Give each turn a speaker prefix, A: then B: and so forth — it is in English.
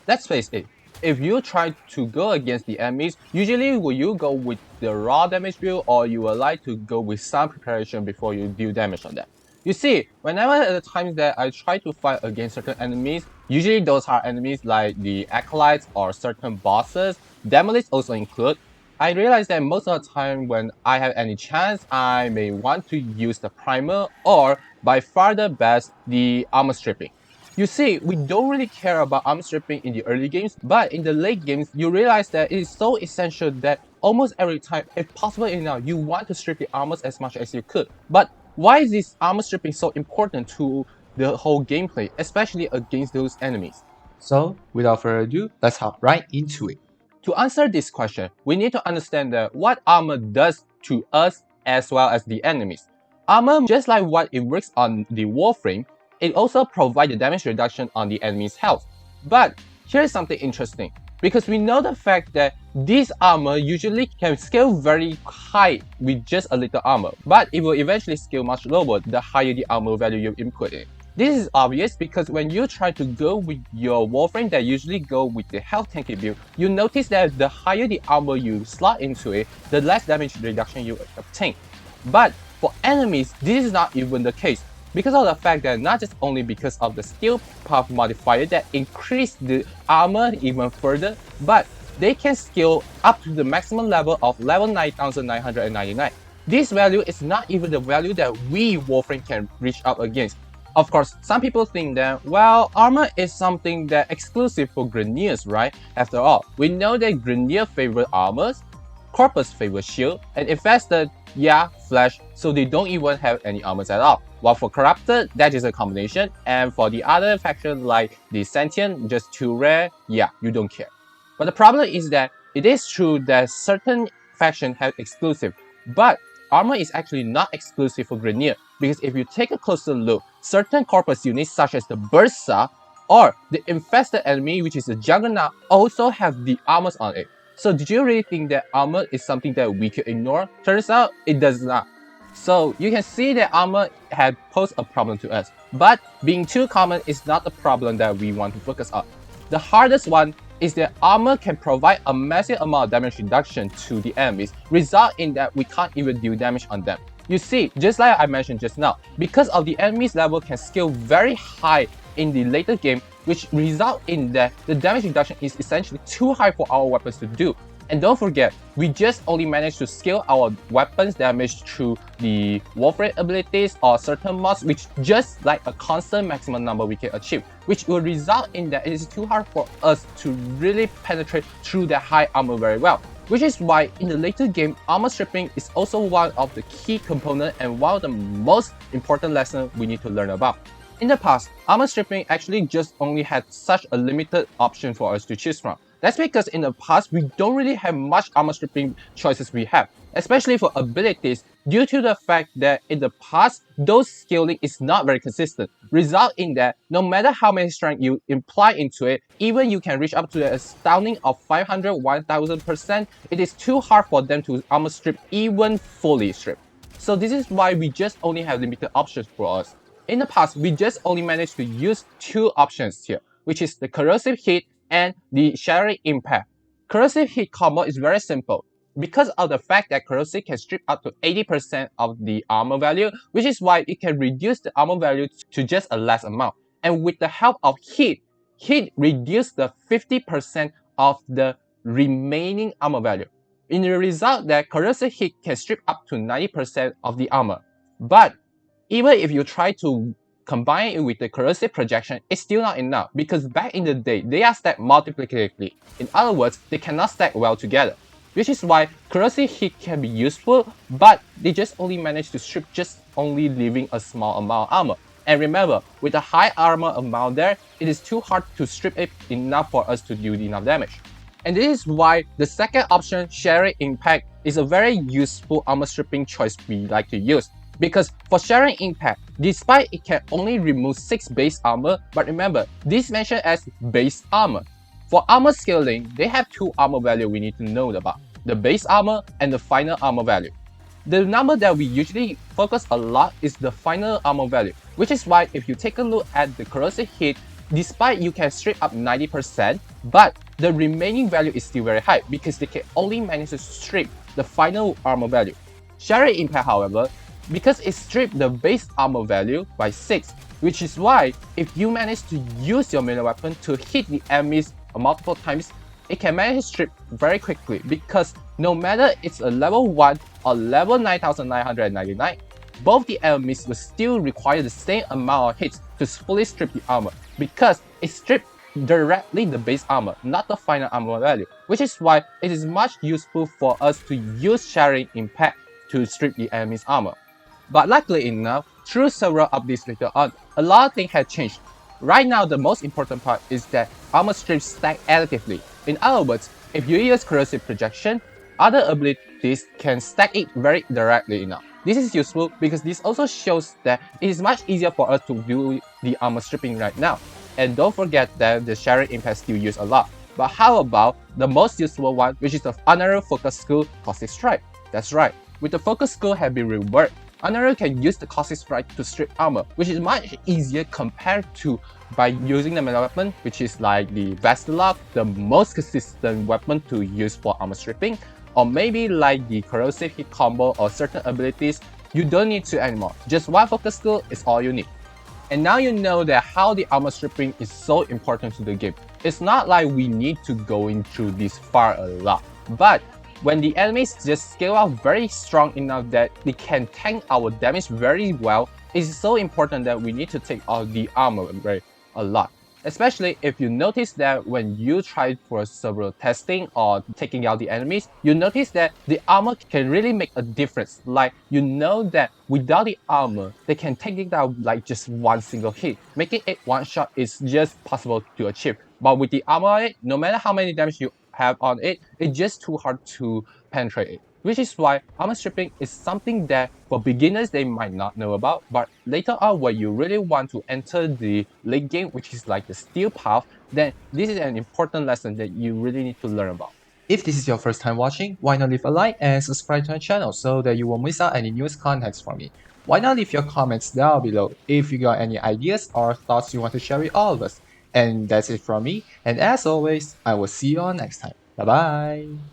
A: Let's face it, if you try to go against the enemies, usually will you go with the raw damage build or you will like to go with some preparation before you deal damage on them. You see, whenever at the times that I try to fight against certain enemies, usually those are enemies like the acolytes or certain bosses, demolites also include, I realize that most of the time when I have any chance, I may want to use the primer or by far the best, the armor stripping. You see, we don't really care about armor stripping in the early games, but in the late games, you realize that it is so essential that almost every time, if possible enough, you want to strip the armors as much as you could. But why is this armor stripping so important to the whole gameplay, especially against those enemies?
B: So, without further ado, let's hop right into it.
A: To answer this question, we need to understand that what armor does to us as well as the enemies. Armor, just like what it works on the Warframe, it also provides the damage reduction on the enemy's health. But here's something interesting, because we know the fact that this armor usually can scale very high with just a little armor, but it will eventually scale much lower the higher the armor value you input in. This is obvious because when you try to go with your Warframe that usually go with the health tanky build, you notice that the higher the armor you slot into it, the less damage reduction you obtain. But for enemies, this is not even the case, because of the fact that not just only because of the skill path modifier that increase the armor even further, but they can scale up to the maximum level of level 9999. This value is not even the value that we Warframe can reach up against. Of course, some people think that, well, armor is something that exclusive for Grineers, right? After all, we know that Grineer favor armors, Corpus favor shield, and Infested, yeah, flesh, so they don't even have any armors at all. While for Corrupted, that is a combination, and for the other faction like the Sentient, just too rare, yeah, you don't care. But the problem is that it is true that certain factions have exclusive, but armor is actually not exclusive for Grineer, because if you take a closer look, certain corpus units such as the Bursa or the infested enemy, which is the Juggernaut, also have the armors on it. So did you really think that armor is something that we could ignore? Turns out it does not. So you can see that armor had posed a problem to us, but being too common is not the problem that we want to focus on. The hardest one is that armor can provide a massive amount of damage reduction to the enemies, result in that we can't even deal damage on them. You see, just like I mentioned just now, because of the enemy's level can scale very high in the later game, which result in that the damage reduction is essentially too high for our weapons to do. And don't forget, we just only managed to scale our weapons damage through the Warframe abilities or certain mods, which just like a constant maximum number we can achieve, which will result in that it is too hard for us to really penetrate through the high armor very well. Which is why in the later game, armor stripping is also one of the key components and one of the most important lessons we need to learn about. In the past, armor stripping actually just only had such a limited option for us to choose from. That's because in the past, we don't really have much armor stripping choices we have, especially for abilities, due to the fact that in the past, those scaling is not very consistent, result in that no matter how many strength you imply into it, even you can reach up to the astounding of 500, 1000%, it is too hard for them to armor strip even fully strip. So this is why we just only have limited options for us. In the past, we just only managed to use two options here, which is the Corrosive-heat and the Shattering Impact. Corrosive-heat combo is very simple. Because of the fact that Corrosive can strip up to 80% of the armor value, which is why it can reduce the armor value to just a less amount. And with the help of Heat, Heat reduces the 50% of the remaining armor value. In the result that Corrosive-heat can strip up to 90% of the armor. But even if you try to combine it with the corrosive projection, it's still not enough, because back in the day, they are stacked multiplicatively. In other words, they cannot stack well together. Which is why Corrosive-heat can be useful, but they just only manage to strip just only leaving a small amount of armor. And remember, with a high armor amount there, it is too hard to strip it enough for us to do enough damage. And this is why the second option, Shattering Impact, is a very useful armor stripping choice we like to use. Because for Shattering Impact, despite it can only remove 6 base armor, but remember, this mentioned as base armor. For armor scaling, they have 2 armor value we need to know about, the base armor and the final armor value. The number that we usually focus a lot is the final armor value, which is why if you take a look at the Corrosive-heat, despite you can strip up 90%, but the remaining value is still very high because they can only manage to strip the final armor value. Shattering Impact, however, because it stripped the base armor value by 6, which is why if you manage to use your melee weapon to hit the enemies multiple times, it can manage to strip very quickly because no matter it's a level 1 or level 9999, both the enemies will still require the same amount of hits to fully strip the armor because it stripped directly the base armor, not the final armor value, which is why it is much useful for us to use Shattering Impact to strip the enemy's armor. But luckily enough, through several updates later on, a lot of things have changed. Right now, the most important part is that armor strips stack additively. In other words, if you use Corrosive Projection, other abilities can stack it very directly enough. This is useful because this also shows that it is much easier for us to do the armor stripping right now. And don't forget that the Shattering Impact still used a lot. But how about the most useful one, which is the Honorary Focus Skill Caustic Strike? That's right, with the Focus Skill have been reworked, Honorary can use the Caustic Strike to strip armor, which is much easier compared to by using the melee weapon, which is like the Vestilog, the most consistent weapon to use for armor stripping, or maybe like the Corrosive-heat combo or certain abilities, you don't need to anymore. Just one focus skill is all you need. And now you know that how the armor stripping is so important to the game. It's not like we need to go into this far a lot, but when the enemies just scale out very strong enough that they can tank our damage very well, it's so important that we need to take out the armor a lot. Especially if you notice that when you try for several testing or taking out the enemies, you notice that the armor can really make a difference. Like, you know that without the armor, they can take it out like just one single hit. Making it one shot is just possible to achieve. But with the armor on it, no matter how many damage you have on it, it's just too hard to penetrate it. Which is why armor stripping is something that for beginners they might not know about, but later on when you really want to enter the late game, which is like the steel path, then this is an important lesson that you really need to learn about.
B: If this is your first time watching, why not leave a like and subscribe to my channel so that you won't miss out any news contents from me. Why not leave your comments down below if you got any ideas or thoughts you want to share with all of us. And that's it from me, and as always, I will see you all next time. Bye bye!